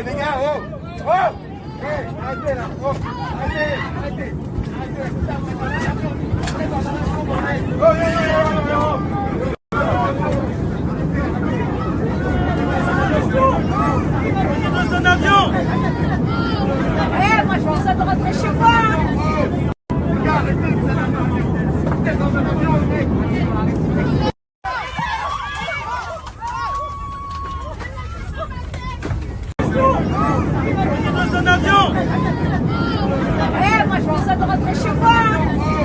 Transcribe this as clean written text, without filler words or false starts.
les gars, oh! Oh! Hey, arrêtez là! Oh! Arrêtez! Arrêtez! Oh, yo, yo, yo, Dans un avion! Eh, moi je pense à de rentrer chez moi! les gars, arrêtez! Vous êtes dans un avion! Vous êtes dans un avion, mec! Dans un avion! Eh, moi je pense à de rentrer chez moi!